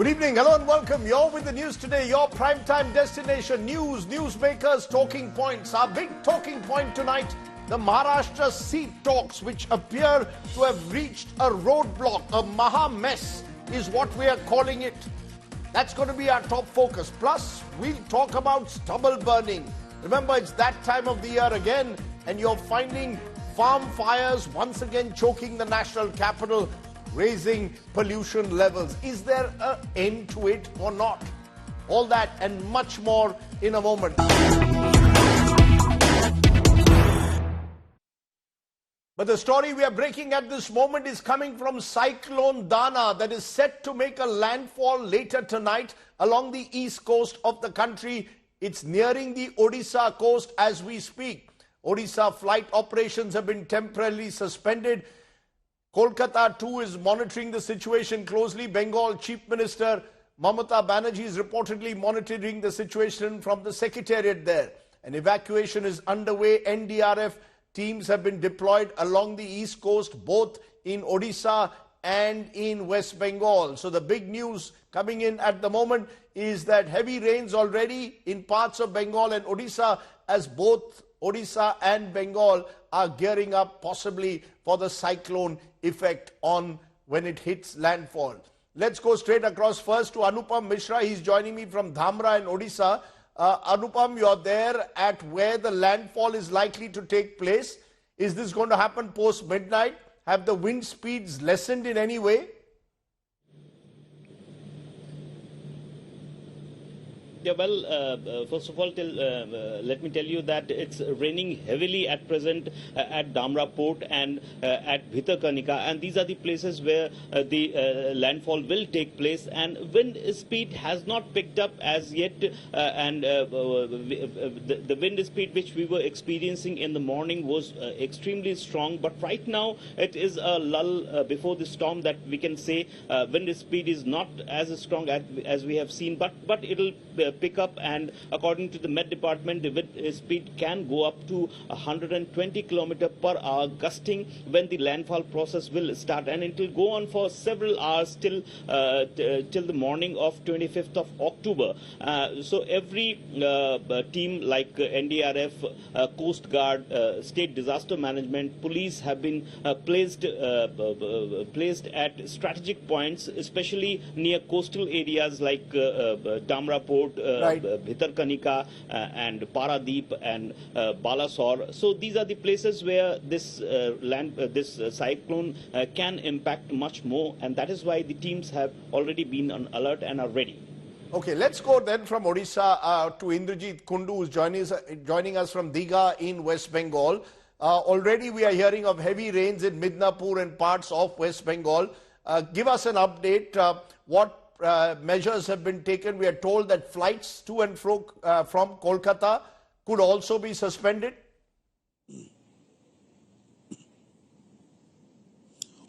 Good evening, hello and welcome. You're with the news today, your primetime destination. News, newsmakers, talking points. Our big talking point tonight, the Maharashtra Sea Talks, which appear to have reached a roadblock. A maha mess is what we are calling it. That's going to be our top focus. Plus, we'll talk about stubble burning. Remember, it's that time of the year again, and you're finding farm fires once again choking the national capital, raising pollution levels. Is there an end to it or not? All that and much more in a moment. But the story we are breaking at this moment is coming from Cyclone Dana that is set to make a landfall later tonight along the east coast of the country. It's nearing the Odisha coast as we speak. Odisha flight operations have been temporarily suspended. Kolkata too is monitoring the situation closely. Bengal Chief Minister Mamata Banerjee is reportedly monitoring the situation from the secretariat there. An evacuation is underway. NDRF teams have been deployed along the east coast, both in Odisha and in West Bengal. So the big news coming in at the moment is that heavy rains already in parts of Bengal and Odisha, as both Odisha and Bengal are gearing up possibly for the cyclone effect on when it hits landfall. Let's go straight across first to Anupam Mishra. He's joining me from Dhamra in Odisha. Anupam, you're there at where the landfall is likely to take place. Is this going to happen post midnight? Have the wind speeds lessened in any way? Yeah, well, first of all, let me tell you that it's raining heavily at present at Dhamra port and at Bhitarkanika, and these are the places where the landfall will take place, and wind speed has not picked up as yet, and the wind speed which we were experiencing in the morning was extremely strong, but right now it is a lull before the storm that we can say. Wind speed is not as strong as we have seen, but it'll pick up, and according to the Met Department, the wind speed can go up to 120 km per hour gusting when the landfall process will start, and it will go on for several hours till the morning of 25th of October. So every team like NDRF, Coast Guard, State Disaster Management, police have been placed at strategic points, especially near coastal areas like Dhamra Port, Right. Bhitarkanika, and Paradeep and Balasore. So these are the places where this cyclone can impact much more, and that is why the teams have already been on alert and are ready. Okay, let's go then from Odisha to Indrajit Kundu, who's joining us from Digha in West Bengal. Already we are hearing of heavy rains in Midnapur and parts of West Bengal. Give us an update. What measures have been taken? We are told that flights to and fro from Kolkata could also be suspended.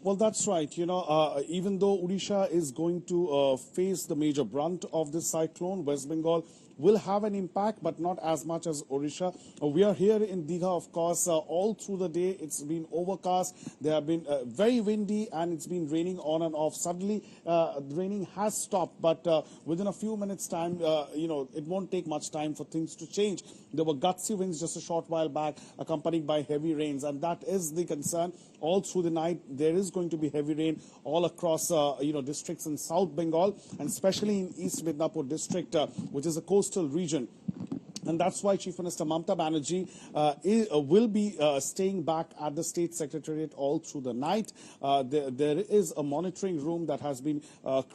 Well, that's right. You know, even though Odisha is going to face the major brunt of this cyclone, West Bengal will have an impact, but not as much as Odisha. We are here in Digha, of course, all through the day. It's been overcast. There have been very windy, and it's been raining on and off. Suddenly, the raining has stopped, but within a few minutes' time, you know, it won't take much time for things to change. There were gutsy winds just a short while back, accompanied by heavy rains, and that is the concern. All through the night, there is going to be heavy rain all across, you know, districts in South Bengal, and especially in East Midnapur district, which is a coastal region. And that's why Chief Minister Mamata Banerjee will be staying back at the State Secretariat all through the night. There is a monitoring room that has been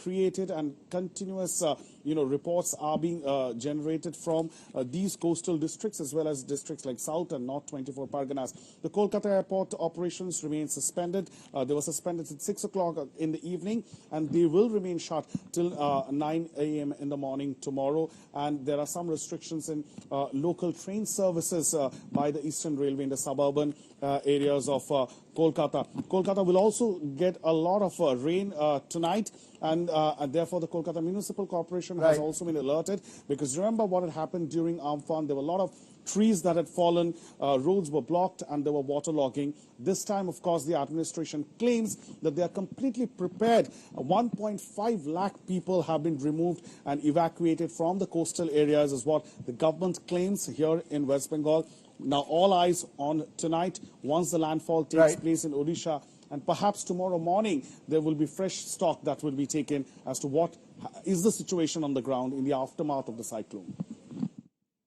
created, and continuous you know, reports are being generated from these coastal districts as well as districts like South and North 24 Parganas. The Kolkata airport operations remain suspended. They were suspended at 6 o'clock in the evening, and they will remain shut till 9 a.m. in the morning tomorrow. And there are some restrictions in local train services by the Eastern Railway in the suburban areas of Kolkata. Kolkata will also get a lot of rain tonight, and therefore the Kolkata Municipal Corporation has also been alerted, because remember what had happened during Amphan. There were a lot of trees that had fallen, roads were blocked, and there were waterlogging. This time, of course, the administration claims that they are completely prepared. 1.5 lakh people have been removed and evacuated from the coastal areas, is what the government claims here in West Bengal. Now, all eyes on tonight, once the landfall takes place in Odisha, and perhaps tomorrow morning, there will be fresh stock that will be taken as to what is the situation on the ground in the aftermath of the cyclone.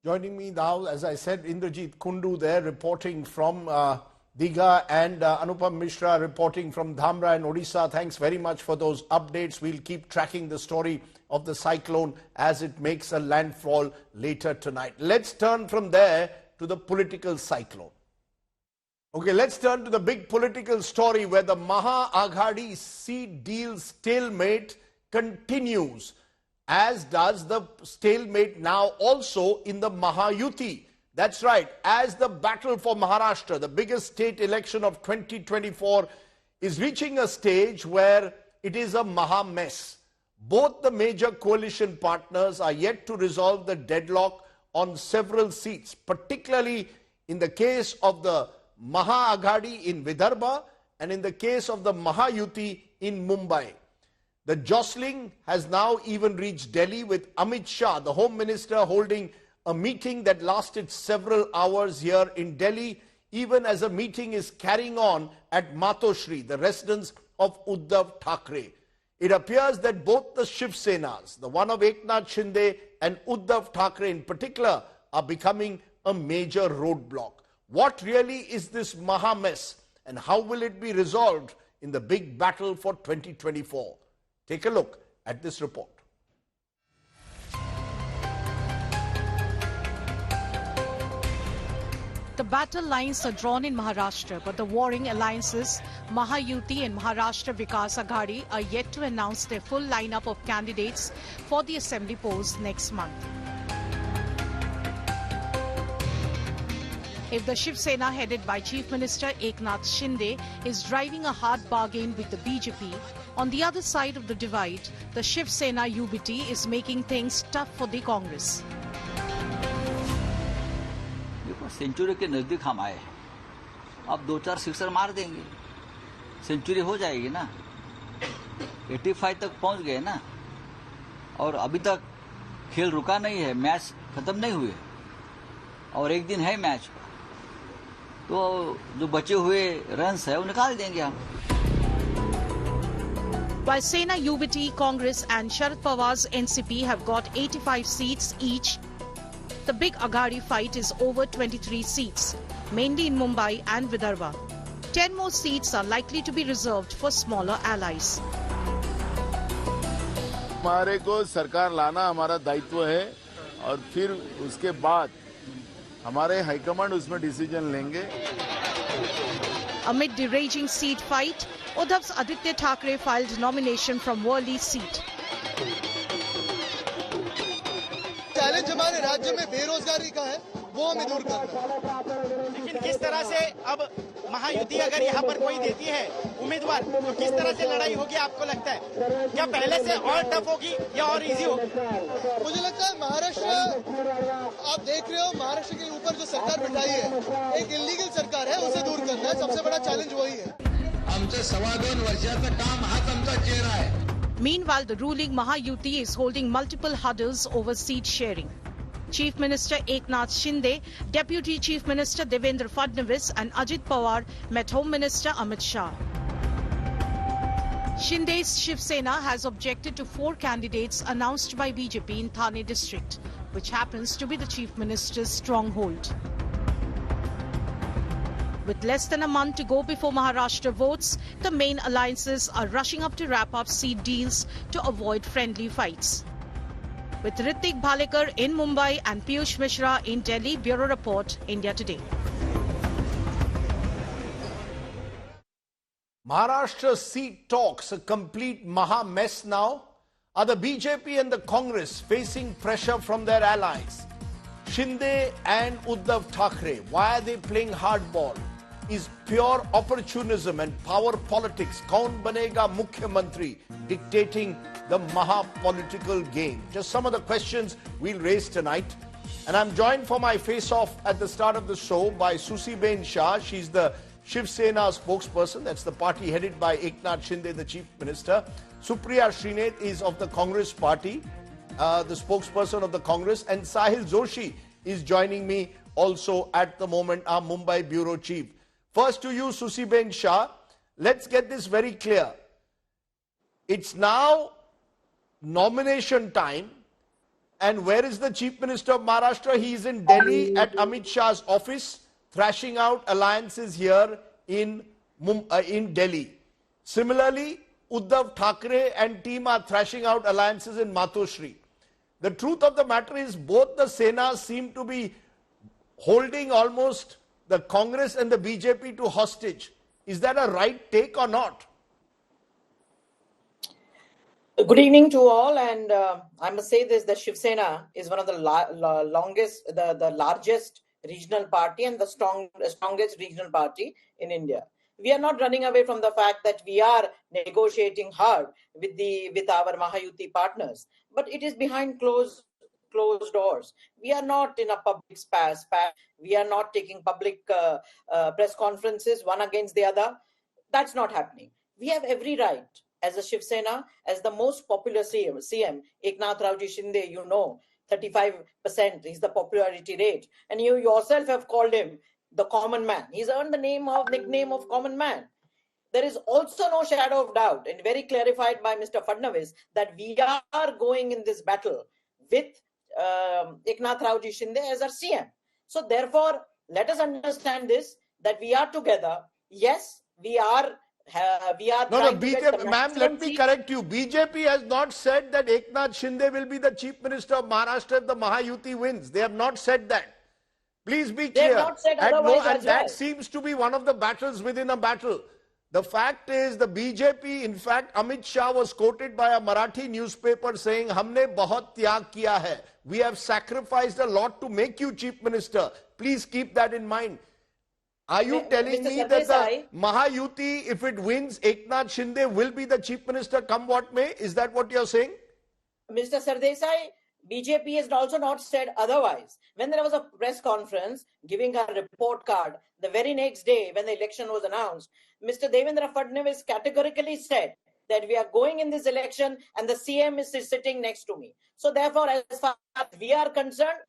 Joining me now, as I said, Indrajit Kundu there reporting from Digha, and Anupam Mishra reporting from Dhamra and Odisha. Thanks very much for those updates. We'll keep tracking the story of the cyclone as it makes a landfall later tonight. Let's turn from there to the political cyclone. Okay, let's turn to the big political story where the Maha-Aghadi seat deal stalemate continues, as does the stalemate now also in the Mahayuti. That's right, as the battle for Maharashtra, the biggest state election of 2024, is reaching a stage where it is a Maha mess. Both the major coalition partners are yet to resolve the deadlock on several seats, particularly in the case of the Maha-Aghadi in Vidarbha and in the case of the Mahayuti in Mumbai. The jostling has now even reached Delhi, with Amit Shah, the Home Minister, holding a meeting that lasted several hours here in Delhi, even as a meeting is carrying on at Matoshri, the residence of Uddhav Thackeray. It appears that both the Shiv Senas, the one of Eknath Shinde and Uddhav Thackeray in particular, are becoming a major roadblock. What really is this Maha mess, and how will it be resolved in the big battle for 2024? Take a look at this report. The battle lines are drawn in Maharashtra, but the warring alliances, Mahayuti and Maharashtra Vikas Aghadi, are yet to announce their full lineup of candidates for the assembly polls next month. If the Shiv Sena headed by Chief Minister Eknath Shinde is driving a hard bargain with the BJP, on the other side of the divide, the Shiv Sena UBT is making things tough for the Congress. Century के नजदीक हम आए, अब 2-4 sixer मार देंगे, century हो जाएगी ना, 85 तक पहुंच गए ना, और अभी तक खेल रुका नहीं है, मैच खत्म नहीं हुए, और एक दिन है मैच, तो जो बचे हुए रन्स है वो निकाल देंगे हम. While Sena UBT, Congress and Sharad Pawar's NCP have got 85 seats each, the big Aghadi fight is over 23 seats, mainly in Mumbai and Vidarbha. 10 more seats are likely to be reserved for smaller allies. हमारे को सरकार लाना हमारा दायित्व है, और फिर उसके बाद हमारे हाईकमांड उसमें डिसीजन लेंगे. Amid the raging seat fight, Uddhav's Aditya Thackeray filed nomination from Worli seat. Challenge हमारे राज्य में बेरोजगारी का है, वो हमें दूर करना है. लेकिन किस तरह से अब महायुति अगर यहाँ पर कोई देती है उम्मीदवार, तो किस तरह से लड़ाई होगी आपको लगता है? क्या पहले से और टफ होगी या और इजी होगी? मुझे लगता है महाराष्ट्र, आप देख रहे हो, महाराष्ट्र के ऊपर जो सरकार बिठाई है, एक इलीगल सरकार है, उसे दूर करना है. सबसे बड़ा चैलेंज वही है. आमचं 2.25 वर्षाचं काम हाच आमचा चेहरा आहे. Meanwhile, the ruling Mahayuti is holding multiple hurdles over seat sharing. Chief Minister Eknath Shinde, Deputy Chief Minister Devendra Fadnavis and Ajit Pawar met Home Minister Amit Shah. Shinde's Shiv Sena has objected to 4 candidates announced by BJP in Thane district, which happens to be the Chief Minister's stronghold. With less than a month to go before Maharashtra votes, the main alliances are rushing up to wrap up seat deals to avoid friendly fights. With Ritik Bhalekar in Mumbai and Piyush Mishra in Delhi, Bureau Report, India Today. Maharashtra Sea Talks, a complete Maha mess now. Are the BJP and the Congress facing pressure from their allies? Shinde and Uddhav Thackeray, why are they playing hardball? Is pure opportunism and power politics, kaun banega Mukhyamantri, dictating the Maha political game? Just some of the questions we'll raise tonight. And I'm joined for my face-off at the start of the show by Susiben Shah. She's the Shiv Sena spokesperson. That's the party headed by Eknath Shinde, the Chief Minister. Supriya Srinath is of the Congress party, the spokesperson of the Congress. And Sahil Joshi is joining me also at the moment, our Mumbai Bureau Chief. First to you, Susiben Shah. Let's get this very clear. It's now nomination time. And where is the Chief Minister of Maharashtra? He is in Delhi at Amit Shah's office, thrashing out alliances here in Delhi. Similarly, Uddhav Thackeray and team are thrashing out alliances in Matoshri. The truth of the matter is both the Senas seem to be holding almost the Congress and the BJP to hostage. Is that a right take or not? Good evening to all, and I must say this: the Shiv Sena is one of the largest regional party and the strongest regional party in India. We are not running away from the fact that we are negotiating hard with our Mahayuti partners, but it is behind closed doors. We are not in a public space. We are not taking public press conferences one against the other. That's not happening. We have every right. As a Shiv Sena, as the most popular CM, Eknath Shinde, 35% is the popularity rate. And you yourself have called him the common man. He's earned the nickname of common man. There is also no shadow of doubt, and very clarified by Mr. Fadnavis, that we are going in this battle with Eknath Shinde as our CM. So therefore, let us understand this, that we are together. Yes, we are No, BJP, ma'am, let me correct you. BJP has not said that Eknath Shinde will be the Chief Minister of Maharashtra if the Mahayuti wins. They have not said that. Please be clear. They have not said otherwise as well. That seems to be one of the battles within a battle. The fact is, the BJP, in fact, Amit Shah was quoted by a Marathi newspaper saying, "Humne bahut tyag kiya hai. We have sacrificed a lot to make you Chief Minister." Please keep that in mind. Are you telling me that the Mahayuti, if it wins, Eknath Shinde will be the Chief Minister come what may? Is that what you're saying? Mr. Sardesai, BJP has also not said otherwise. When there was a press conference giving a report card, the very next day when the election was announced, Mr. Devendra Fadnavis categorically said that we are going in this election and the CM is sitting next to me. So therefore, as far as we are concerned,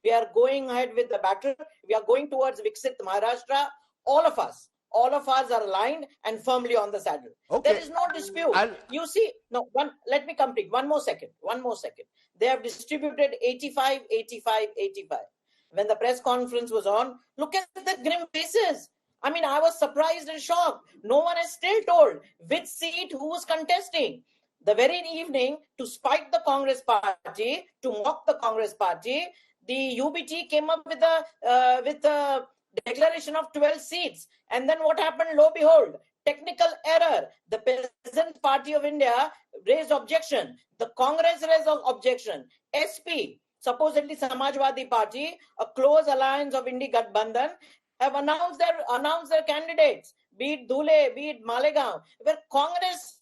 we are going ahead with the battle. We are going towards Viksit Maharashtra. All of us are aligned and firmly on the saddle. Okay. There is no dispute. You see, let me complete. One more second. They have distributed 85. When the press conference was on, look at the grim faces. I mean, I was surprised and shocked. No one has still told which seat who was contesting. The very evening, to spite the Congress party, to mock the Congress party, the UBT came up with a declaration of 12 seats. And then what happened? Lo and behold, technical error. The Peasant Party of India raised objection. The Congress raised objection. SP, supposedly Samajwadi Party, a close alliance of Indi Gathbandhan, have announced their candidates, be it Dhule, be it Malegaon, where Congress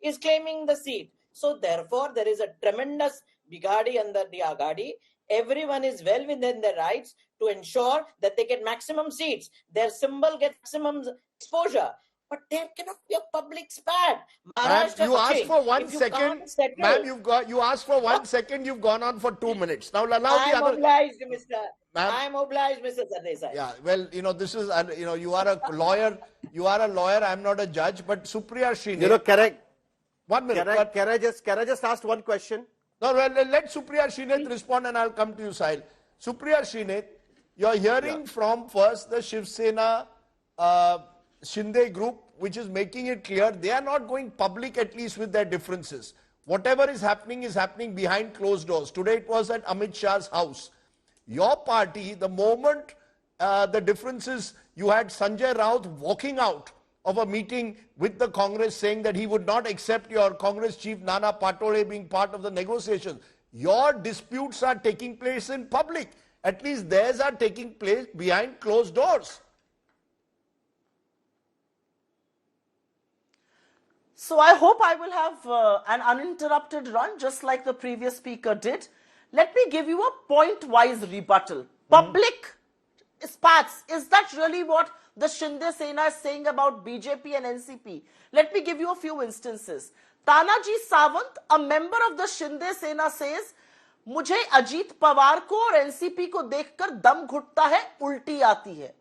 is claiming the seat. So therefore, there is a tremendous bigadi under the agadi. Everyone is well within their rights to ensure that they get maximum seats. Their symbol gets maximum exposure. But there cannot be a public spat. Ma'am, you asked for 1 second. Ma'am, you asked for 1 second. You've gone on for 2 minutes. Now allow the other. I'm obliged, Mr. Sardesai. Yeah, well, this is, you are a lawyer. I'm not a judge. But Supriya Srinath. Correct. 1 minute. Can I just ask one question? No, well, let Supriya Srinath respond and I'll come to you, Sahil. Supriya Srinath, you're hearing from first the Shiv Sena Shinde group, which is making it clear they are not going public, at least with their differences. Whatever is happening behind closed doors. Today it was at Amit Shah's house. Your party, the moment the differences, you had Sanjay Raut walking out of a meeting with the Congress saying that he would not accept your Congress chief Nana Patole being part of the negotiations. Your disputes are taking place in public. At least theirs are taking place behind closed doors. So I hope I will have an uninterrupted run, just like the previous speaker did. Let me give you a point-wise rebuttal. Public spats, is that really what the Shinde Sena is saying about BJP and NCP? Let me give you a few instances. Tanaji Sawant, a member of the Shinde Sena, says, मुझे अजीत पवार को और NCP को देखकर दम घुटता है, उल्टी आती है.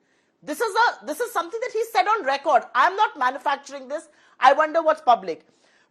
This is something that he said on record. I am not manufacturing this. I wonder what's public.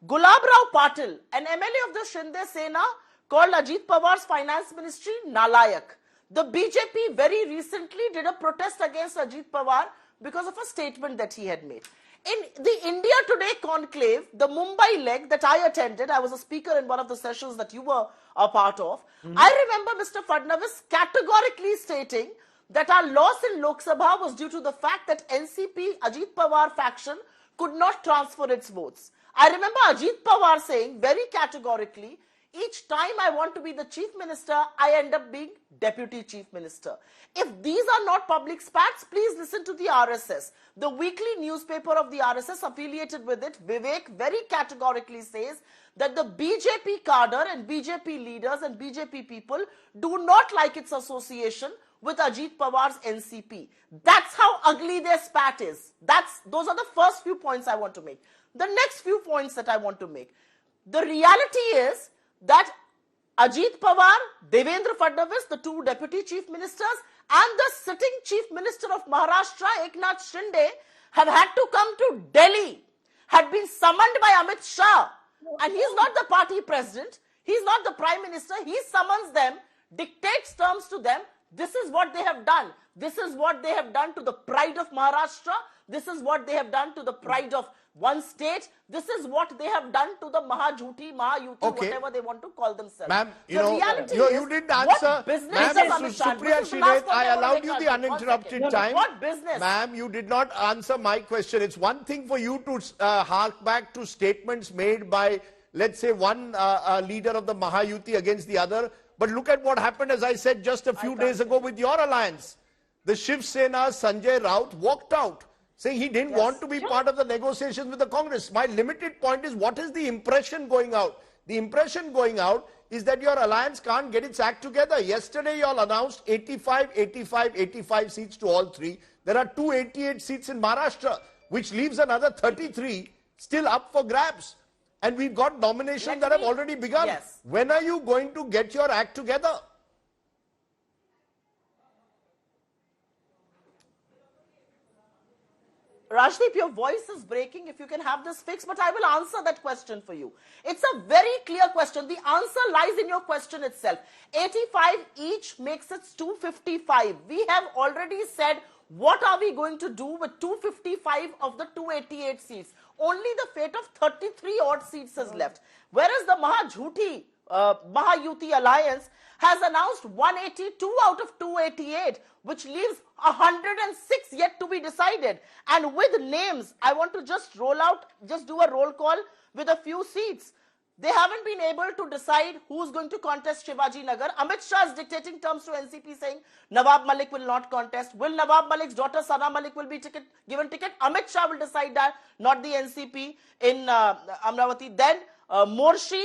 Gulab Rao Patil, an MLA of the Shinde Sena, called Ajit Pawar's finance ministry nalayak. The BJP very recently did a protest against Ajit Pawar because of a statement that he had made. In the India Today conclave, the Mumbai leg that I attended, I was a speaker in one of the sessions that you were a part of. I remember Mr. Fadnavis categorically stating that our loss in Lok Sabha was due to the fact that NCP Ajit Pawar faction could not transfer its votes. I remember Ajit Pawar saying very categorically, each time I want to be the chief minister, I end up being deputy chief minister. If these are not public spats, please listen to the RSS. The weekly newspaper of the RSS affiliated with it, Vivek, very categorically says that the BJP cadre and BJP leaders and BJP people do not like its association with Ajit Pawar's NCP. That's how ugly their spat is. Those are the first few points I want to make. The next few points that I want to make. The reality is that Ajit Pawar, Devendra Fadnavis, the two deputy chief ministers, and the sitting chief minister of Maharashtra, Eknath Shinde, have had to come to Delhi, had been summoned by Amit Shah. And he's not the party president, he's not the prime minister, he summons them, dictates terms to them. This is what they have done. This is what they have done to the pride of Maharashtra. This is what they have done to the pride of one state. This is what they have done to the Mahajhuti, Mahayuti, whatever they want to call themselves. Ma'am, you didn't answer. Ma'am, Supriya Shireth, I allowed you the uninterrupted time. What business? Ma'am, you did not answer my question. It's one thing for you to hark back to statements made by, let's say, one leader of the Mahayuti against the other. But look at what happened, as I said just a few days ago with your alliance. The Shiv Sena's Sanjay Raut walked out, saying he didn't want to be part of the negotiations with the Congress. My limited point is, what is the impression going out? The impression going out is that your alliance can't get its act together. Yesterday, you all announced 85 seats to all three. There are 288 seats in Maharashtra, which leaves another 33 still up for grabs. And we've got nominations that have already begun. Yes. When are you going to get your act together? Rajdeep, your voice is breaking. If you can have this fixed, but I will answer that question for you. It's a very clear question. The answer lies in your question itself. 85 each makes it 255. We have already said, what are we going to do with 255 of the 288 seats? Only the fate of 33 odd seats is left. Whereas the Mahayuti Alliance has announced 182 out of 288, which leaves 106 yet to be decided. And with names, I want to just do a roll call with a few seats. They haven't been able to decide who's going to contest Shivaji Nagar. Amit Shah is dictating terms to NCP, saying Nawab Malik will not contest. Will Nawab Malik's daughter Sana Malik will be given ticket? Amit Shah will decide that, not the NCP in Amravati. Then Morshi,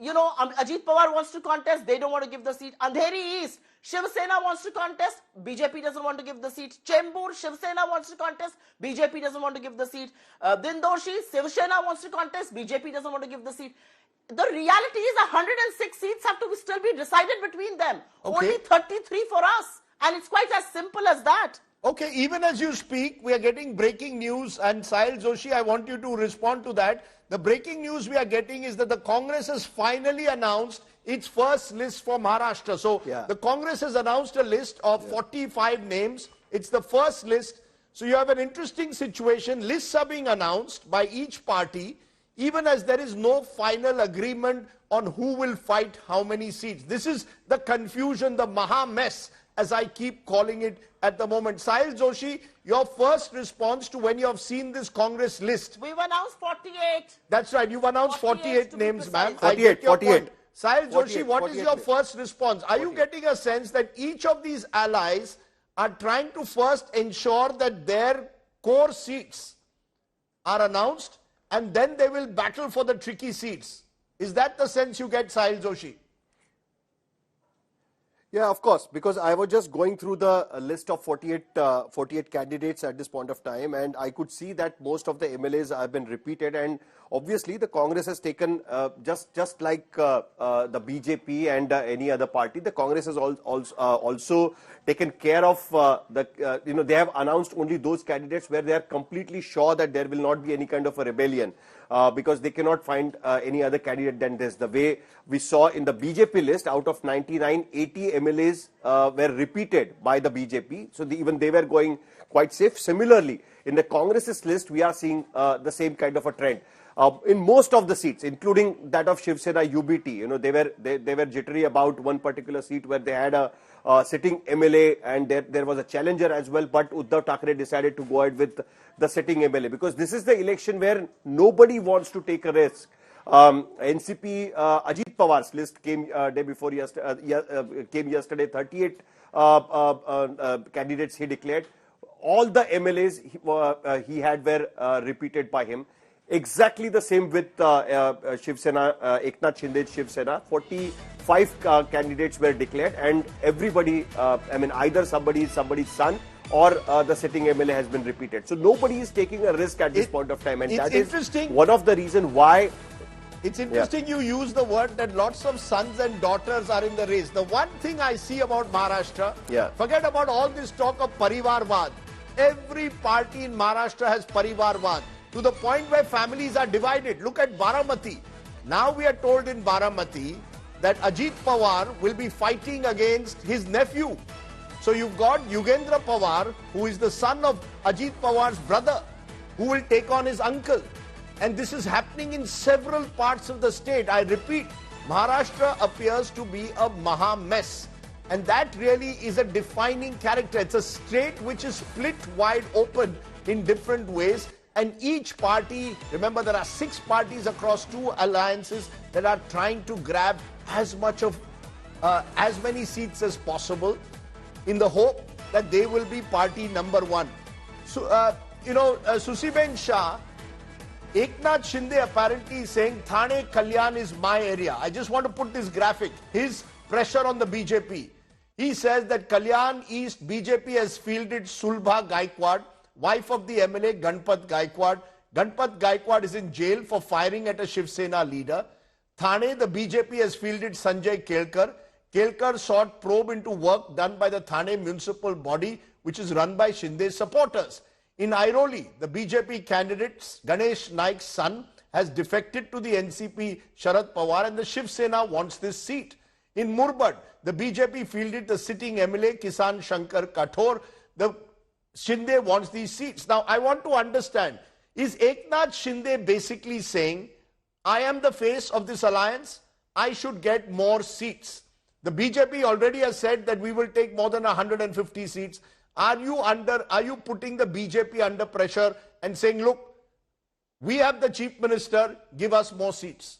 Ajit Pawar wants to contest. They don't want to give the seat. Andheri East, Shiv Sena wants to contest. BJP doesn't want to give the seat. Chembur, Shiv Sena wants to contest. BJP doesn't want to give the seat. Dindoshi, Shiv Sena wants to contest. BJP doesn't want to give the seat. The reality is 106 seats have to still be decided between them. Only 33 for us. And it's quite as simple as that. Okay, even as you speak, we are getting breaking news. And Sahil Joshi, I want you to respond to that. The breaking news we are getting is that the Congress has finally announced its first list for Maharashtra. So the Congress has announced a list of 45 names. It's the first list. So you have an interesting situation. Lists are being announced by each party, even as there is no final agreement on who will fight how many seats. This is the confusion, the Maha mess, as I keep calling it at the moment. Sahil Joshi, your first response to when you have seen this Congress list. We've announced 48. That's right, you've announced 48 names, ma'am. 48. Sahil Joshi, what is your first response? Are you getting a sense that each of these allies are trying to first ensure that their core seats are announced, and then they will battle for the tricky seats? Is that the sense you get, Sahil Joshi? Yeah, of course, because I was just going through the list of 48 candidates at this point of time, and I could see that most of the MLAs have been repeated, and obviously the Congress has taken, just like the BJP and any other party, the Congress has also taken care of they have announced only those candidates where they are completely sure that there will not be any kind of a rebellion. Because they cannot find any other candidate than this. The way we saw in the BJP list, out of 99, 80 MLAs were repeated by the BJP. So even they were going quite safe. Similarly, in the Congress's list, we are seeing the same kind of a trend. In most of the seats, including that of Shiv Sena UBT, they were jittery about one particular seat where they had a sitting MLA, and there was a challenger as well, but Uddhav Thackeray decided to go ahead with the sitting MLA, because this is the election where nobody wants to take a risk. NCP Ajit Pawar's list came day before yesterday. Came yesterday. 38 candidates he declared. All the MLAs he had were repeated by him. Exactly the same with Shiv Sena, Eknath Shinde's Shiv Sena. 45 candidates were declared, and everybody, either somebody's son or the sitting MLA has been repeated. So nobody is taking a risk at this point of time, and that is one of the reasons why. It's interesting you use the word that lots of sons and daughters are in the race. The one thing I see about Maharashtra, forget about all this talk of Parivarvad. Every party in Maharashtra has Parivarvad, to the point where families are divided. Look at Baramati. Now we are told in Baramati that Ajit Pawar will be fighting against his nephew. So you've got Yugendra Pawar, who is the son of Ajit Pawar's brother, who will take on his uncle. And this is happening in several parts of the state. I repeat, Maharashtra appears to be a maha mess. And that really is a defining character. It's a state which is split wide open in different ways. And each party, remember there are 6 parties across 2 alliances that are trying to grab as many seats as possible, in the hope that they will be party number 1. So, Susiben Shah, Eknath Shinde apparently is saying Thane Kalyan is my area. I just want to put this graphic. His pressure on the BJP. He says that Kalyan East BJP has fielded Sulbha Gaikwad, wife of the MLA Ganpat Gaikwad. Ganpat Gaikwad is in jail for firing at a Shiv Sena leader. Thane, the BJP has fielded Sanjay Kelkar. Kelkar sought probe into work done by the Thane municipal body, which is run by Shinde's supporters. In Airoli, the BJP candidate Ganesh Naik's son has defected to the NCP Sharad Pawar, and the Shiv Sena wants this seat. In Murbad, the BJP fielded the sitting MLA Kisan Shankar Kathor. The Shinde wants these seats. Now, I want to understand, is Eknath Shinde basically saying, I am the face of this alliance, I should get more seats? The BJP already has said that we will take more than 150 seats. Are you putting the BJP under pressure and saying, look, we have the chief minister, give us more seats?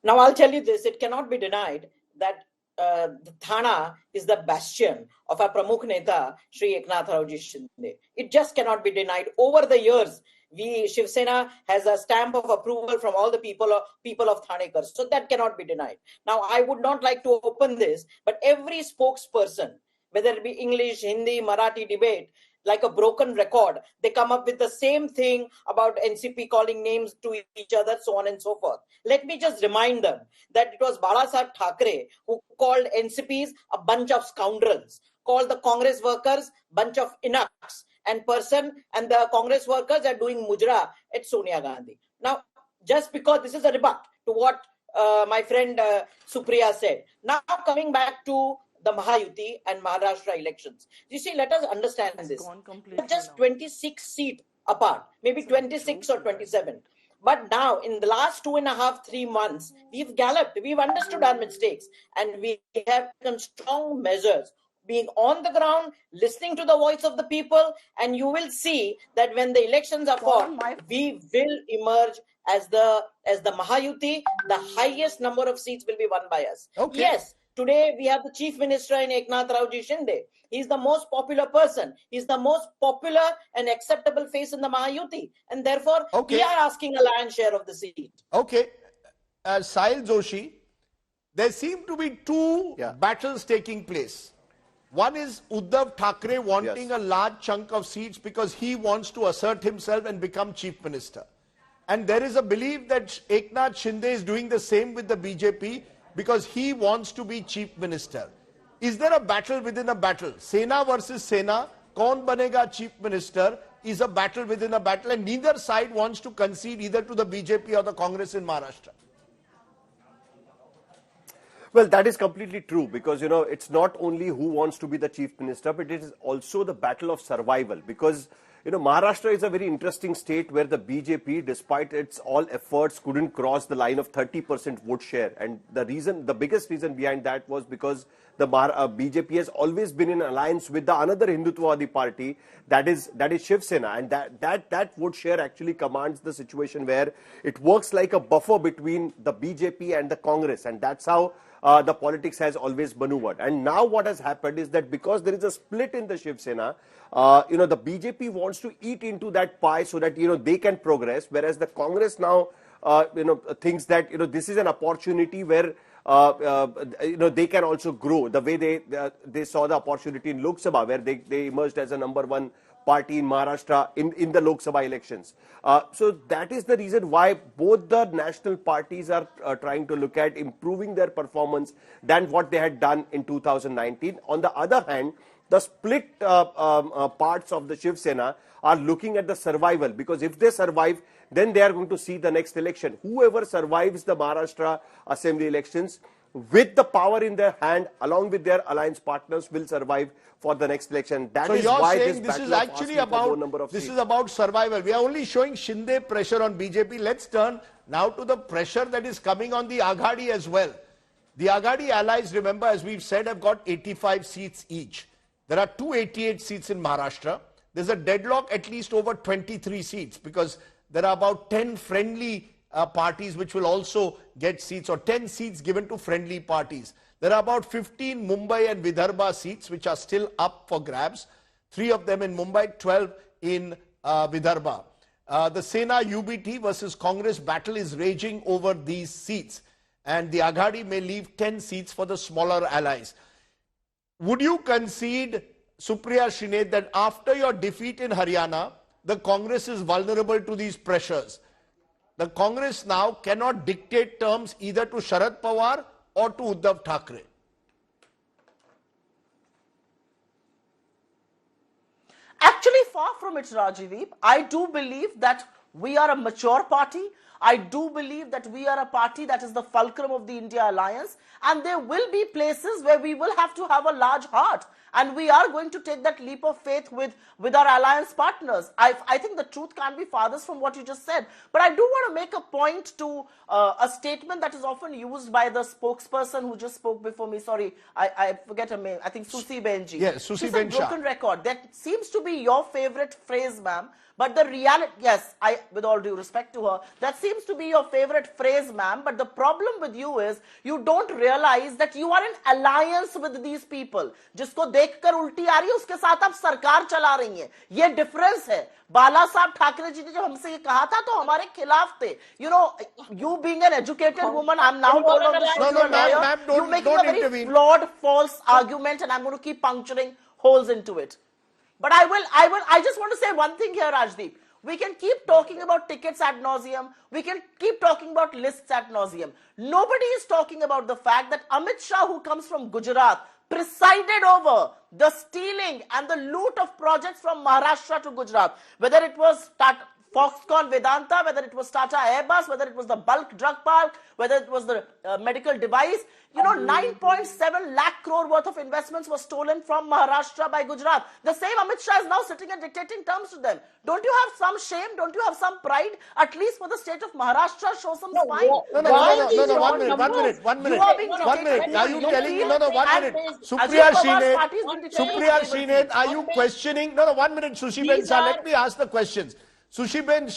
Now, I'll tell you this, it cannot be denied that the Thana is the bastion of our Pramukh Neta, Shri Eknath Rauji Shinde. It just cannot be denied. Over the years, Shiv Sena has a stamp of approval from all the people of Thanekar. So that cannot be denied. Now, I would not like to open this, but every spokesperson, whether it be English, Hindi, Marathi debate, like a broken record, they come up with the same thing about NCP calling names to each other, so on and so forth. Let me just remind them that it was Balasaheb Thackeray who called NCPs a bunch of scoundrels, called the Congress workers bunch of inaks, and the Congress workers are doing mujra at Sonia Gandhi. Now, just because this is a rebut to what my friend Supriya said. Now, coming back to the Mahayuti and Maharashtra elections. You see, let us understand this. Just 26 seats apart, maybe 26 or 27. But now, in the last 2.5-3 months, we've galloped, we've understood our mistakes, and we have taken strong measures, being on the ground, listening to the voice of the people, and you will see that when the elections are fought, we will emerge as the Mahayuti. The highest number of seats will be won by us. Okay. Yes. Today, we have the chief minister in Eknath Rauji Shinde. He's the most popular person. He's the most popular and acceptable face in the Mahayuti. And therefore, we are asking a lion's share of the seat. Okay. Sahil Joshi, there seem to be two battles taking place. One is Uddhav Thackeray wanting a large chunk of seats because he wants to assert himself and become chief minister. And there is a belief that Eknath Shinde is doing the same with the BJP because he wants to be chief minister. Is there a battle within a battle? Sena versus Sena, kaun banega chief minister is a battle within a battle, and neither side wants to concede either to the BJP or the Congress in Maharashtra. Well, that is completely true because, you know, it's not only who wants to be the chief minister, but it is also the battle of survival because, you know, Maharashtra is a very interesting state where the BJP, despite its all efforts, couldn't cross the line of 30% vote share. And the biggest reason behind that was because the BJP has always been in alliance with the another Hindutwadi party, that is Shiv Sena. And that vote share actually commands the situation where it works like a buffer between the BJP and the Congress. And that's how the politics has always maneuvered. And now what has happened is that because there is a split in the Shiv Sena, you know, the BJP wants to eat into that pie so that, you know, they can progress, whereas the Congress now, you know, thinks that, you know, this is an opportunity where, you know, they can also grow the way they saw the opportunity in Lok Sabha, where they emerged as a #1 party in Maharashtra in the Lok Sabha elections. So that is the reason why both the national parties are trying to look at improving their performance than what they had done in 2019. On the other hand, the split parts of the Shiv Sena are looking at the survival, because if they survive, then they are going to see the next election. Whoever survives the Maharashtra Assembly elections with the power in their hand, along with their alliance partners, will survive for the next election. That is why this is actually about survival. We are only showing Shinde pressure on BJP. Let's turn now to the pressure that is coming on the Aghadi as well. The Aghadi allies, remember, as we've said, have got 85 seats each. There are 288 seats in Maharashtra. There's a deadlock at least over 23 seats because there are about 10 friendly parties which will also get seats, or 10 seats given to friendly parties. There are about 15 Mumbai and Vidarbha seats which are still up for grabs. 3 of them in Mumbai, 12 in Vidarbha. The Sena UBT versus Congress battle is raging over these seats, and the Aghadi may leave 10 seats for the smaller allies. Would you concede, Supriya Shrinate, that after your defeat in Haryana, the Congress is vulnerable to these pressures? The Congress now cannot dictate terms either to Sharad Pawar or to Uddhav Thackeray. Actually, far from it, Rajdeep. I do believe that we are a mature party. I do believe that we are a party that is the fulcrum of the India alliance, and there will be places where we will have to have a large heart, and we are going to take that leap of faith with our alliance partners. I think the truth can't be farthest from what you just said, but I do want to make a point to a statement that is often used by the spokesperson who just spoke before me. Sorry, I forget her name. I think Susi Benji. Yes, Susi Benji. Broken record. That seems to be your favorite phrase, ma'am. But the reality, yes, with all due respect to her, that seems to be your favorite phrase, ma'am. But the problem with you is you don't realize that you are in alliance with these people. जिसको देखकर उल्टी आ रही है, उसके साथ आप सरकार चला रही हैं. ये difference है. बाला साहब ठाकरे जी ने जब हमसे ये कहा था, तो हमारे खिलाफ थे. You know, you being an educated woman, I'm now told on the show, you're making a very flawed, false argument, and I'm going to keep puncturing holes into it. But I just want to say one thing here, Rajdeep. We can keep talking about tickets ad nauseum. We can keep talking about lists ad nauseum. Nobody is talking about the fact that Amit Shah, who comes from Gujarat, presided over the stealing and the loot of projects from Maharashtra to Gujarat. Whether it was Foxconn Vedanta, whether it was Tata Airbus, whether it was the bulk drug park, whether it was the medical device. You know, 9.7 lakh crore worth of investments were stolen from Maharashtra by Gujarat. The same Amit Shah is now sitting and dictating terms to them. Don't you have some shame? Don't you have some pride? At least for the state of Maharashtra, show some spine. One minute. Are you telling me, Supriya Shrinate, are you questioning, 1 minute, Sushiben Shah, let me ask the questions. Supriya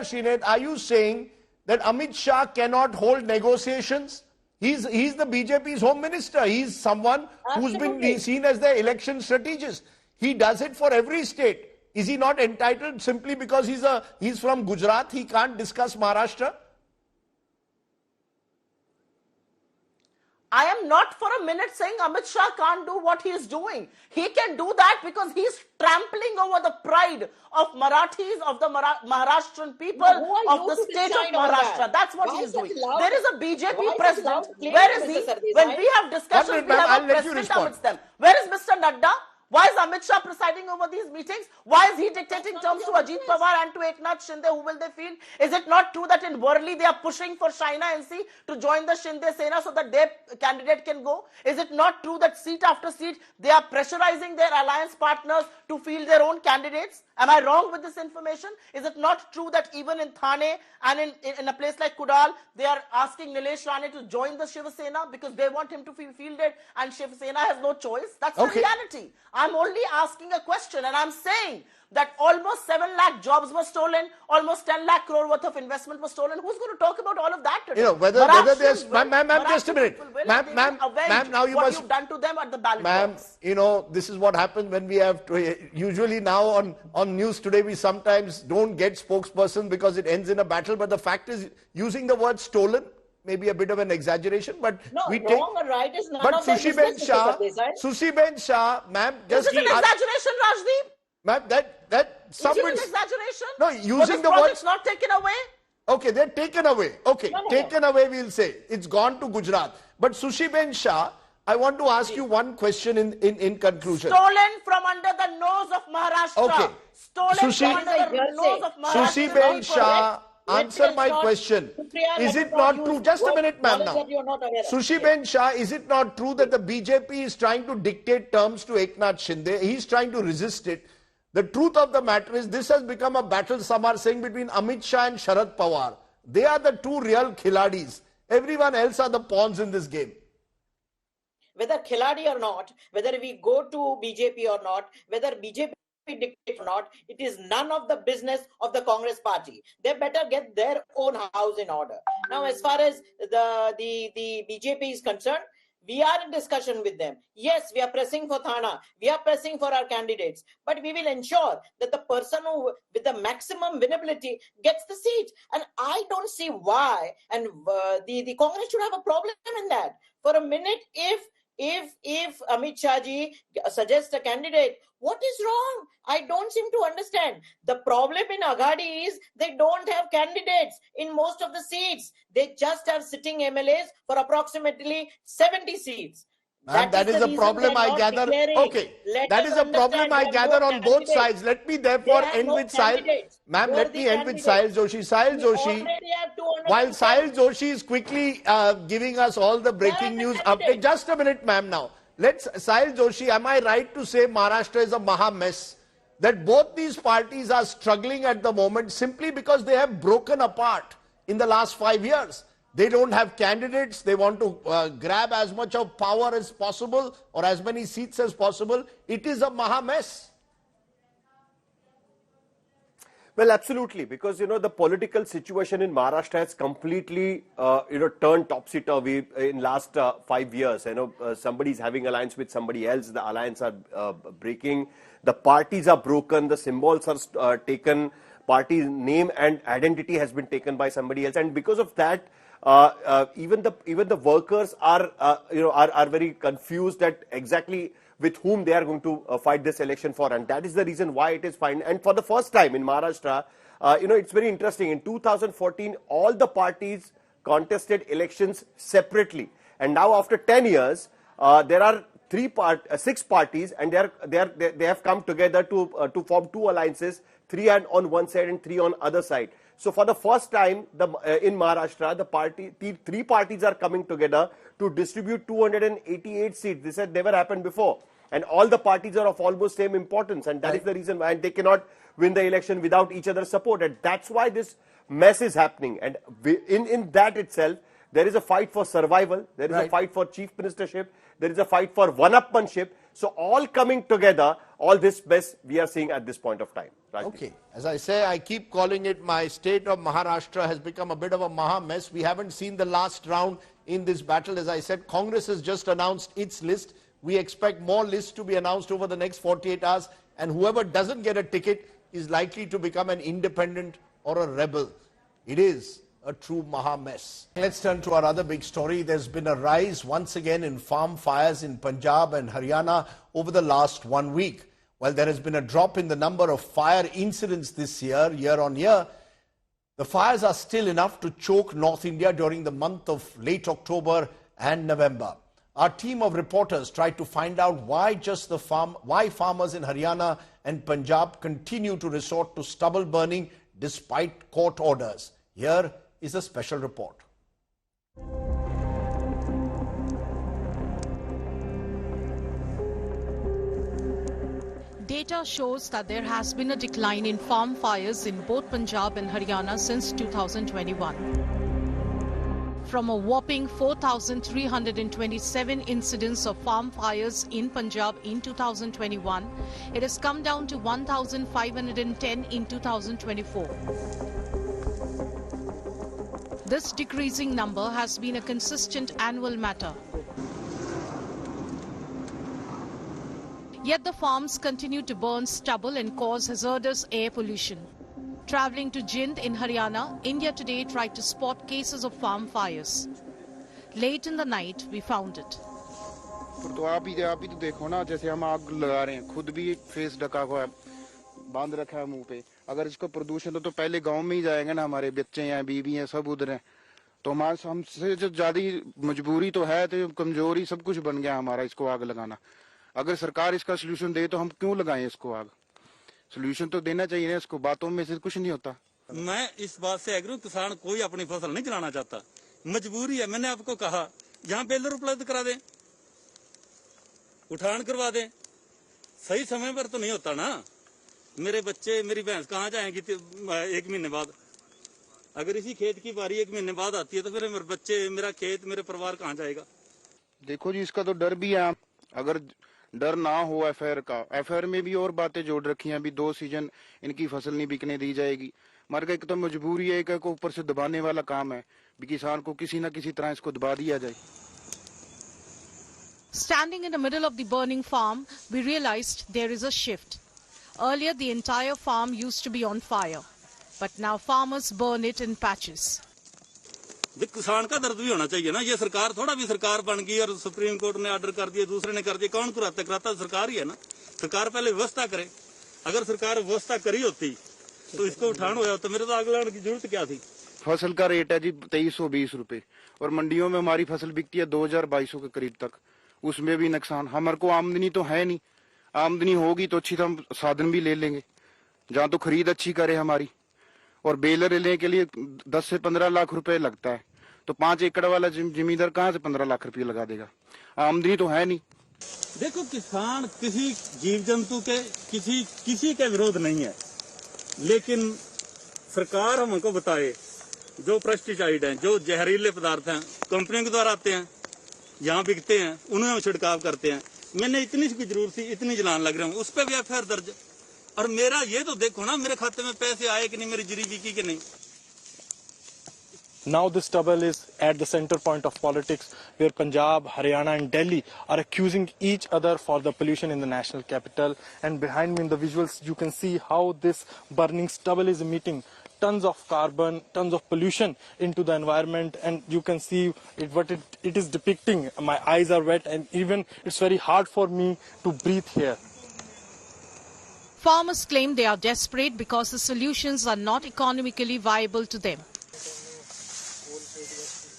Shrinate, are you saying that Amit Shah cannot hold negotiations? He's the BJP's home minister. He's someone who's been seen as the election strategist. He does it for every state. Is he not entitled simply because he's from Gujarat? He can't discuss Maharashtra? I am not for a minute saying Amit Shah can't do what he is doing. He can do that because he's trampling over the pride of Marathis, of the Maharashtrian people, of the state of Maharashtra. That's what he is doing. There is a BJP president. Where is he? When we have discussions, we have a president amidst them. Where is Mr. Nadda? Why is Amit Shah presiding over these meetings? Why is he dictating terms to Ajit Pawar and to Eknath Shinde? Who will they field? Is it not true that in Worli they are pushing for Shaina NC to join the Shinde Sena so that their candidate can go? Is it not true that seat after seat they are pressurizing their alliance partners to field their own candidates? Am I wrong with this information? Is it not true that even in Thane and in a place like Kudal, they are asking Nilesh Rane to join the Shiva Sena because they want him to be fielded and Shiva Sena has no choice? That's the reality. I'm only asking a question, and I'm saying that almost 7 lakh jobs were stolen, almost 10 lakh crore worth of investment was stolen. Who's going to talk about all of that today? You know, whether there's, ma'am, just a minute. Ma'am, now you must, you've done to them at the ballot ma'am, box. you know, this is what happens when we have, usually now on News Today, we sometimes don't get spokesperson because it ends in a battle, but the fact is, using the word stolen, maybe a bit of an exaggeration, but no, we wrong take. Or right is none but of Sushi Shah, ma'am, just. Is it an exaggeration, Rajdeep? Ma'am, that somebody. Is it an exaggeration? No, using the word. Not taken away. Okay, they're taken away. Okay, taken away, we'll say. It's gone to Gujarat. But Sushi Shah, I want to ask you one question in conclusion. Stolen from under the nose of Maharashtra. Okay. Stolen from under the nose of Maharashtra. Sushi Shah, answer my question. Is it not true? Just a minute, ma'am, now. Sushi Shah, is it not true that the BJP is trying to dictate terms to Eknath Shinde? He's trying to resist it. The truth of the matter is this has become a battle, some are saying, between Amit Shah and Sharad Pawar. They are the two real khiladis. Everyone else are the pawns in this game. Whether khiladi or not, whether we go to BJP or not, whether BJP dictate or not, it is none of the business of the Congress party. They better get their own house in order. Now, as far as the BJP is concerned, we are in discussion with them. Yes, we are pressing for Thana. We are pressing for our candidates. But we will ensure that the person who with the maximum winnability gets the seat. And I don't see why. And the Congress should have a problem in that. For a minute, if Amit Shah ji suggests a candidate, what is wrong? I don't seem to understand. The problem in Aghadi is they don't have candidates in most of the seats. They just have sitting MLAs for approximately 70 seats. That is a problem I gather. Okay, that is a problem I gather on both sides. Let me therefore end with Sahil. Ma'am, let me end with Sahil Joshi. Sahil Joshi, while Sahil Joshi is quickly giving us all the breaking news update. Just a minute, ma'am, now. Sahil Joshi, am I right to say Maharashtra is a maha mess? That both these parties are struggling at the moment simply because they have broken apart in the last 5 years. They don't have candidates. They want to grab as much of power as possible or as many seats as possible. It is a maha mess. Well, absolutely, because, the political situation in Maharashtra has completely, turned topsy-turvy in last 5 years. Somebody's having alliance with somebody else. The alliance are breaking. The parties are broken. The symbols are taken. Party name and identity has been taken by somebody else. And because of that, even the workers are very confused at exactly with whom they are going to fight this election for, and that is the reason why it is fine. And for the first time in Maharashtra, it's very interesting. In 2014, all the parties contested elections separately, and now after 10 years, there are 6 parties, and they have come together to form 2 alliances, 3 on one side and 3 on other side. So for the first time in Maharashtra, the 3 parties are coming together to distribute 288 seats. This had never happened before. And all the parties are of almost same importance. And that is the reason why they cannot win the election without each other's support. And that's why this mess is happening. And in that itself, there is a fight for survival. There is a fight for chief ministership. There is a fight for one-upmanship. So all coming together, all this mess we are seeing at this point of time. Okay. As I say, I keep calling it my state of Maharashtra has become a bit of a maha mess. We haven't seen the last round in this battle. As I said, Congress has just announced its list. We expect more lists to be announced over the next 48 hours. And whoever doesn't get a ticket is likely to become an independent or a rebel. It is a true maha mess. Let's turn to our other big story. There's been a rise once again in farm fires in Punjab and Haryana over the last 1 week. While there has been a drop in the number of fire incidents this year, year on year, the fires are still enough to choke North India during the month of late October and November. Our team of reporters tried to find out why farmers in Haryana and Punjab continue to resort to stubble burning despite court orders. Here is a special report. Data shows that there has been a decline in farm fires in both Punjab and Haryana since 2021. From a whopping 4,327 incidents of farm fires in Punjab in 2021, it has come down to 1,510 in 2024. This decreasing number has been a consistent annual matter. Yet the farms continue to burn stubble and cause hazardous air pollution. Travelling to Jind in Haryana, India Today tried to spot cases of farm fires. Late in the night, we found it. तो आप ही तो देखो ना, जैसे हम आग लगा रहे हैं, खुद भी फेस ढका हुआ है, बांध रखा है मुंह पे. अगर इसको प्रदूषण तो पहले गांव में ही जाएंगे ना, हमारे बच्चे हैं, बीवी हैं, सब उधर हैं. तो हमसे जो ज्यादा मजबूरी तो है, तो कमजोरी सब कुछ बन गया हमारा इसको आग लगाना. अगर सरकार इसका सोल्यूशन दे तो हम क्यों लगाएं इसको आग? सोल्यूशन तो देना चाहिए ना इसको, बातों में से कुछ नहीं होता. मैं इस बात से एग्री हूं, किसान कोई अपनी फसल नहीं जलाना चाहता, मजबूरी है. मैंने आपको कहा जहां बेलर उपलब्ध करा दें, उठान करवा दें, सही समय पर तो नहीं होता ना. मेरे बच्चे, मेरी भैंस कहाँ जाएंगी 1 महीने बाद? अगर इसी खेत की बारी 1 महीने बाद आती है तो फिर मेरे बच्चे, मेरा खेत, मेरे परिवार कहाँ जाएगा? देखो जी, इसका तो डर भी है. अगर डर ना हो एफआईआर का, एफआईआर में भी और बातें जोड़ रखी हैं. अभी 2 सीजन इनकी फसल नहीं बिकने दी जाएगी. मगर एक तो मजबूरी है, एक को ऊपर से दबाने वाला काम है भी किसान को किसी न किसी तरह इसको दबा दिया जाए. Standing in the middle of the burning farm, we realized there is a shift. Earlier, the entire farm used to be on fire, but now farmers burn it in patches. किसान का दर्द भी होना चाहिए ना. ये सरकार थोड़ा भी सरकार बन गई और सुप्रीम कोर्ट ने ऑर्डर कर दिया, दूसरे ने कर दिया. कौन कराता सरकार ही है ना. सरकार पहले व्यवस्था करे. अगर सरकार व्यवस्था करी होती तो इसको उठान होया तो मेरे तो आग लगाने की जरूरत क्या थी. फसल का रेट है जी 2320 रुपए और मंडियों में हमारी फसल बिकती है 2200 के करीब तक. उसमें भी नुकसान. हमारे को आमदनी तो है नहीं. आमदनी होगी तो अच्छी हम साधन भी ले लेंगे, जहाँ तो खरीद अच्छी करे हमारी. और बेलर लेने के लिए 10 से 15 लाख रुपए लगता है. तो 5 एकड़ वाला जमींदार कहाँ से 15 लाख रुपए लगा देगा? आमदनी तो है नहीं. देखो, किसान किसी जीव जंतु के किसी के विरोध नहीं है, लेकिन सरकार हमको बताए जो पेस्टिसाइड हैं, जो जहरीले पदार्थ हैं, कंपनियों के द्वारा आते हैं, यहाँ बिकते हैं, उन्हें हम छिड़काव करते हैं. मैंने इतनी की जरूरत थी, इतनी जलान लग रहा हूँ, उस पर भी एफआईआर दर्ज. और मेरा ये तो देखो ना, मेरे खाते में पैसे आए कि नहीं, मेरी जरी बिकी कि नहीं. Now this stubble is at the center point of politics, where Punjab, Haryana and Delhi are accusing each other for the pollution in the national capital. And behind me in the visuals, you can see how this burning stubble is emitting tons of carbon, tons of pollution into the environment. And you can see what it is depicting. My eyes are wet and even it's very hard for me to breathe here. Farmers claim they are desperate because the solutions are not economically viable to them.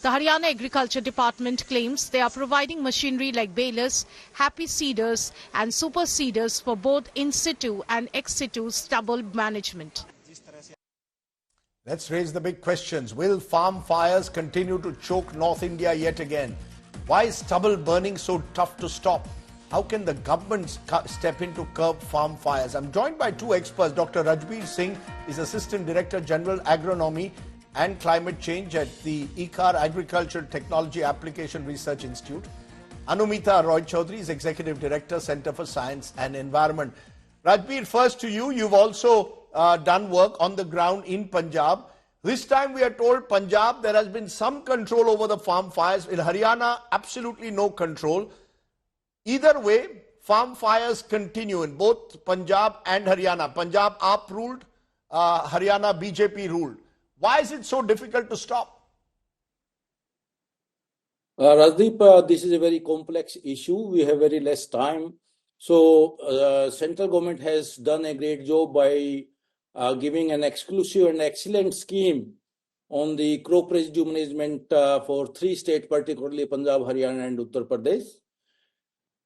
The Haryana Agriculture Department claims they are providing machinery like balers, happy seeders and super seeders for both in situ and ex situ stubble management. Let's raise the big questions. Will farm fires continue to choke North India yet again? Why is stubble burning so tough to stop? How can the government step in to curb farm fires? I'm joined by 2 experts. Dr. Rajdeep Singh is Assistant Director General Agronomy and Climate Change at the ICAR Agricultural Technology Application Research Institute. Anumita Roy Chaudhary is Executive Director, Center for Science and Environment. Rajbir, first to you. You've also done work on the ground in Punjab. This time we are told Punjab there has been some control over the farm fires. In Haryana, absolutely no control. Either way, farm fires continue in both Punjab and Haryana. Punjab AAP ruled, Haryana BJP ruled. Why is it so difficult to stop? Rajdeep, this is a very complex issue. We have very less time. So central government has done a great job by giving an exclusive and excellent scheme on the crop residue management for 3 states, particularly Punjab, Haryana and Uttar Pradesh.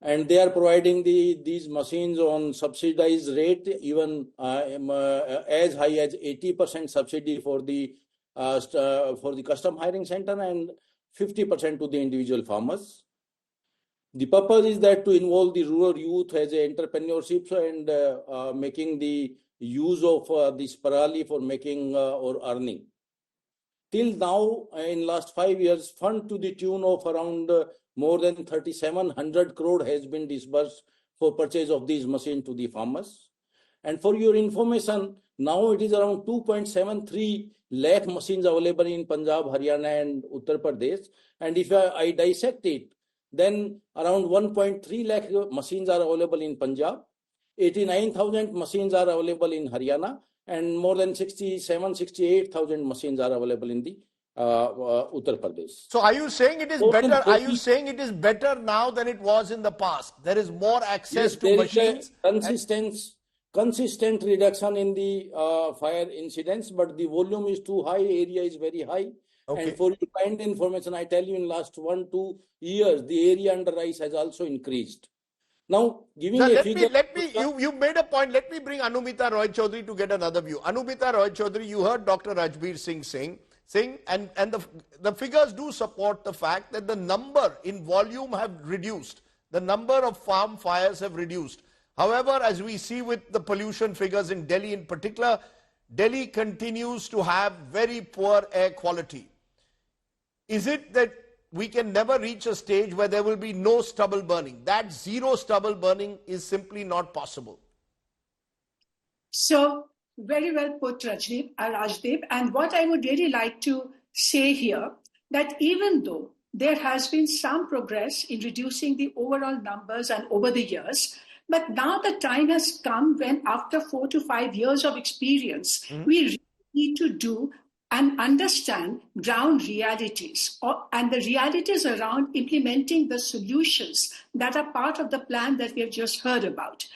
And they are providing these machines on subsidized rate, even as high as 80% subsidy for the custom hiring center and 50% to the individual farmers. The purpose is that to involve the rural youth as a entrepreneurship and making the use of this parali for making or earning. Till now, in last 5 years, fund to the tune of around more than 3,700 crore has been disbursed for purchase of these machines to the farmers. And for your information, now it is around 2.73 lakh machines available in Punjab, Haryana and Uttar Pradesh. And if I dissect it, then around 1.3 lakh machines are available in Punjab, 89,000 machines are available in Haryana, and more than 68,000 machines are available in the Uttar Pradesh. So are you saying it is better? Are you saying it is better now than it was in the past? There is more access to machines. Consistent reduction in the fire incidents, but the volume is too high, area is very high. Okay. And for your kind information, I tell you, in last 1-2 years, the area under ice has also increased. Now, giving a figure... You made a point. Let me bring Anumita Roy Chaudhary to get another view. Anumita Roy Chaudhary, you heard Dr. Rajbir Singh saying, and the figures do support the fact that the number in volume have reduced. The number of farm fires have reduced. However, as we see with the pollution figures in Delhi in particular, Delhi continues to have very poor air quality. Is it that we can never reach a stage where there will be no stubble burning? That zero stubble burning is simply not possible. So, very well put, Rajdeep. And what I would really like to say here, that even though there has been some progress in reducing the overall numbers and over the years, but now the time has come when after 4 to 5 years of experience, we really need to do and understand ground realities and the realities around implementing the solutions that are part of the plan that we have just heard about.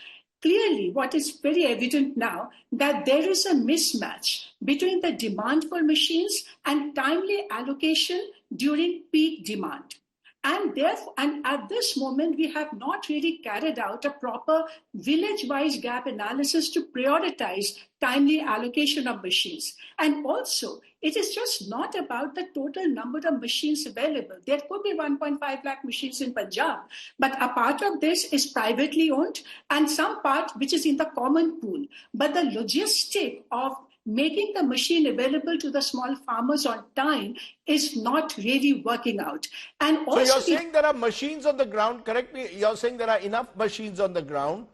Clearly, what is very evident now, that there is a mismatch between the demand for machines and timely allocation during peak demand. And therefore, and at this moment, we have not really carried out a proper village-wise gap analysis to prioritize timely allocation of machines. And also, it is just not about the total number of machines available. There could be 1.5 lakh machines in Punjab, but a part of this is privately owned and some part which is in the common pool. But the logistic of making the machine available to the small farmers on time is not really working out. And also, so you're saying there are machines on the ground, correct me, you're saying there are enough machines on the ground.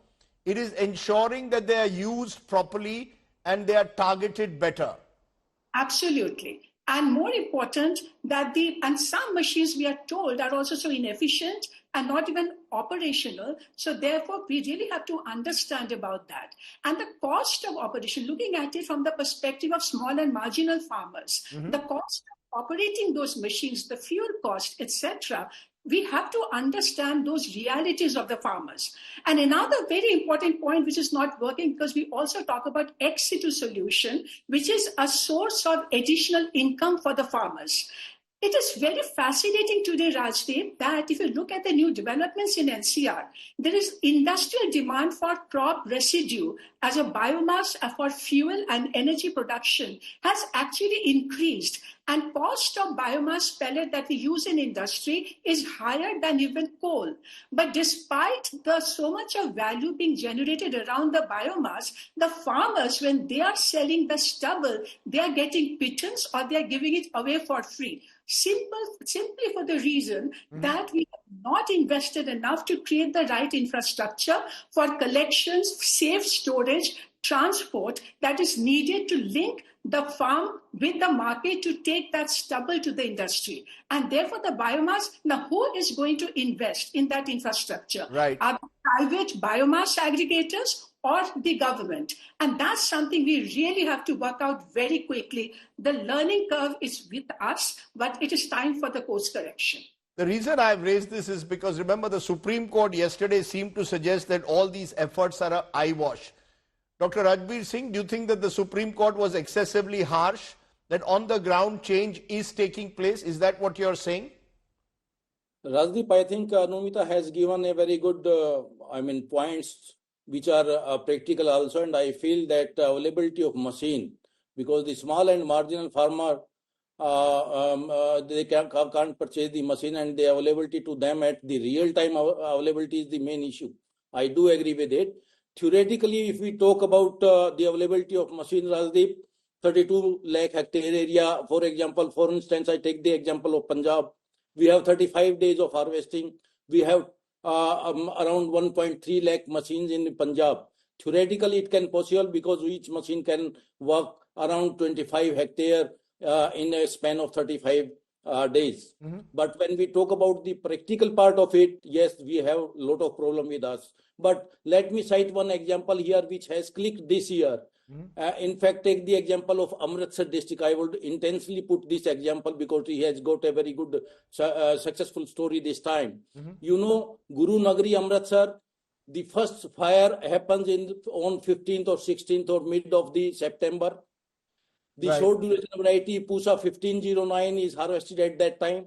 It is ensuring that they are used properly and they are targeted better. Absolutely. And more important, that some machines, we are told, are also so inefficient and not even operational. So therefore, we really have to understand about that. And the cost of operation, looking at it from the perspective of small and marginal farmers, the cost of operating those machines, the fuel cost, etc., we have to understand those realities of the farmers. And another very important point which is not working, because we also talk about ex situ solution, which is a source of additional income for the farmers. It is very fascinating today, Rajdeep, that if you look at the new developments in NCR, there is industrial demand for crop residue as a biomass for fuel and energy production has actually increased. And cost of biomass pellet that we use in industry is higher than even coal. But despite so much of value being generated around the biomass, the farmers, when they are selling the stubble, they are getting pittance or they are giving it away for free. Simply for the reason that we have not invested enough to create the right infrastructure for collections, safe storage, transport that is needed to link the farm with the market to take that stubble to the industry. And therefore the biomass, now who is going to invest in that infrastructure? Right. Are the private biomass aggregators or the government. And that's something we really have to work out very quickly. The learning curve is with us, but it is time for the course correction. The reason I've raised this is because, remember, the Supreme Court yesterday seemed to suggest that all these efforts are an eyewash. Dr. Rajdeep Singh, do you think that the Supreme Court was excessively harsh, that on the ground change is taking place? Is that what you're saying? Rajdeep, I think Anumita has given a very good, points which are practical also, and I feel that availability of machine, because the small and marginal farmer, they can't purchase the machine, and the availability to them at the real time availability is the main issue. I do agree with it. Theoretically, if we talk about the availability of machine, Rajdeep, 32 lakh hectare area, for example, for instance, I take the example of Punjab. We have 35 days of harvesting. We have around 1.3 lakh machines in Punjab. Theoretically, it can possible because each machine can work around 25 hectare in a span of 35 days. But when we talk about the practical part of it, yes, we have a lot of problem with us. But let me cite one example here which has clicked this year. In fact, take the example of Amritsar district. I would intensely put this example because he has got a very good successful story this time. You know, Guru Nagari Amritsar, the first fire happens on 15th or 16th or mid of the September. The short duration variety Pusa 1509 is harvested at that time.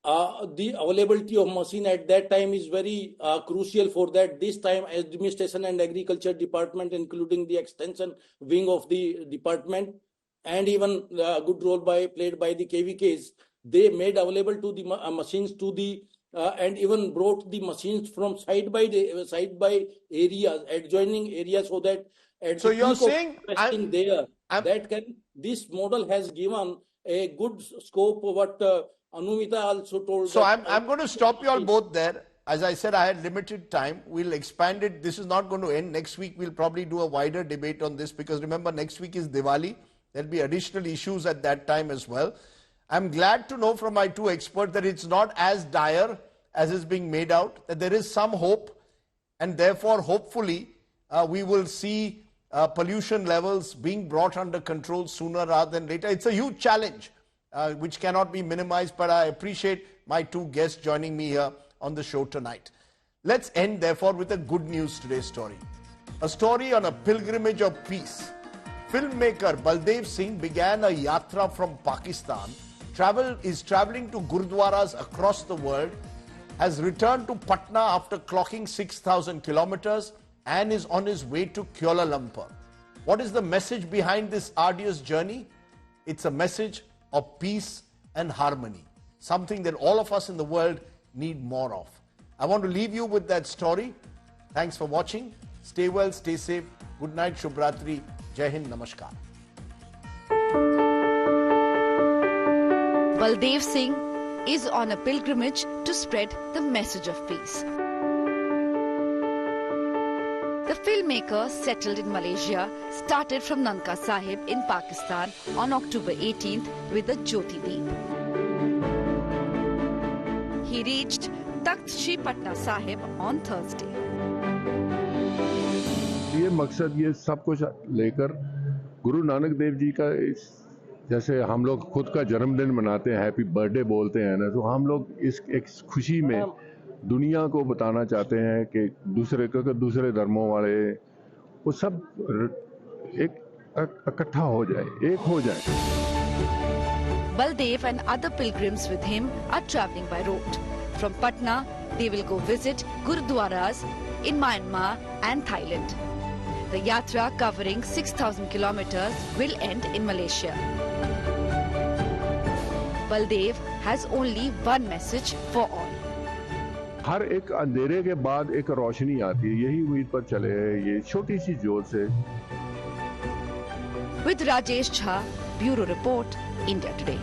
The availability of machine at that time is very crucial for that. This time, Administration and Agriculture Department, including the extension wing of the department, and even a good role played by the KVKs, they made available to the machines to the and even brought the machines from side by areas, adjoining areas, so that at so you're saying this model has given a good scope of what Anumita also told. So I'm going to stop you all both there. As I said, I had limited time. We'll expand it. This is not going to end. Next week, we'll probably do a wider debate on this because remember, next week is Diwali. There'll be additional issues at that time as well. I'm glad to know from my two experts that it's not as dire as is being made out, that there is some hope, and therefore, hopefully, we will see pollution levels being brought under control sooner rather than later. It's a huge challenge. Which cannot be minimized, but I appreciate my two guests joining me here on the show tonight. Let's end, therefore, with a good news today's story. A story on a pilgrimage of peace. Filmmaker Baldev Singh began a yatra from Pakistan, is traveling to gurdwaras across the world, has returned to Patna after clocking 6,000 kilometers and is on his way to Kuala Lumpur. What is the message behind this arduous journey? It's a message of peace and harmony, something that all of us in the world need more of. I want to leave you with that story. Thanks for watching. Stay well, stay safe. Good night, Shubhratri. Jai Hind, Namaskar. Baldev Singh is on a pilgrimage to spread the message of peace. The filmmaker, settled in Malaysia, started from Nankah Sahib in Pakistan on October 18th with the Jyoti Deep. He reached Takht Shri Patna Sahib on Thursday. ये मकसद ये सब कुछ लेकर गुरु नानक देव जी का जैसे हम लोग खुद का जन्मदिन मनाते हैं, हैप्पी बर्थडे बोलते हैं ना, तो हम लोग इस एक खुशी में दुनिया को बताना चाहते हैं कि दूसरे धर्मों वाले वो सब एक इकट्ठा हो जाए, एक हो जाए. Baldev and other pilgrims with him are travelling by road. From Patna, they will go visit Gurudwaras in Myanmar and Thailand. The yatra, covering 6,000 kilometers, will end in Malaysia. Baldev has only one message for all. हर एक अंधेरे के बाद एक रोशनी आती है, यही उम्मीद पर चले ये छोटी सी जोत से. With Rajesh Jha, Bureau Report, India Today.